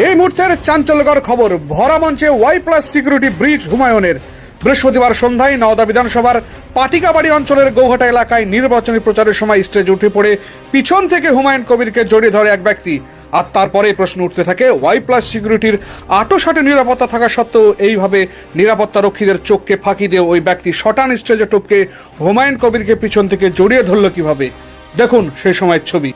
এই মুহূর্তের চাঞ্চল্যকর খবর, ভরা মঞ্চে ওয়াই প্লাস সিকিউরিটি ব্রিজ হুমায়ুনের। বৃহস্পতিবার সন্ধ্যায় নওদা বিধানসভার পাটিকাবাড়ি অঞ্চলের গৌহাটা এলাকায় নির্বাচনী প্রচারের সময় স্টেজে উঠে পড়ে পিছন থেকে হুমায়ুন কবিরকে জড়িয়ে ধরে এক ব্যক্তি। আর তারপরে প্রশ্ন উঠতে থাকে, ওয়াই প্লাস সিকিউরিটির আটোসাটে নিরাপত্তা থাকা সত্ত্বেও এইভাবে নিরাপত্তা রক্ষীদের চোখকে ফাঁকি দিয়ে ওই ব্যক্তি শটান স্টেজে টপকে হুমায়ুন কবিরকে পিছন থেকে জড়িয়ে ধরল কিভাবে। দেখুন সেই সময়ের ছবি।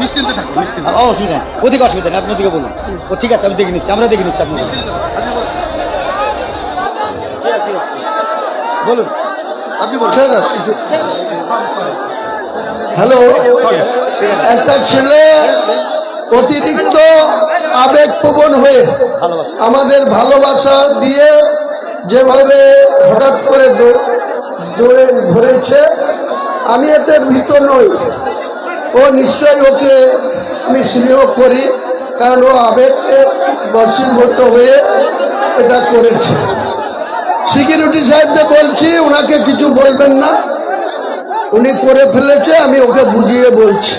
নিশ্চিন্তে থাকুন, নিশ্চিন্তে। অসুবিধা নেই, ওদিকে অসুবিধা নেই, আপনি ওদিকে বলুন। ও ঠিক আছে, আমি দেখে নিচ্ছি, আমরা দেখে নিচ্ছি। আপনি বলুন, আপনি বলুন। হ্যালো, একটা ছেলে অতিরিক্ত আবেগপ্রবণ হয়ে আমাদের ভালোবাসা দিয়ে যেভাবে হঠাৎ করে দৌড়ে ধরেছে, আমি এতে ভীত নই। ও নিশ্চয়ই, ওকে আমি স্নেহ করি, কারণ ও আবেগকে বশীভূত হয়ে এটা করেছে। সিকিউরিটি সাহেবকে বলছি ওনাকে কিছু বলবেন না, উনি করে ফেলেছে, আমি ওকে বুঝিয়ে বলছি।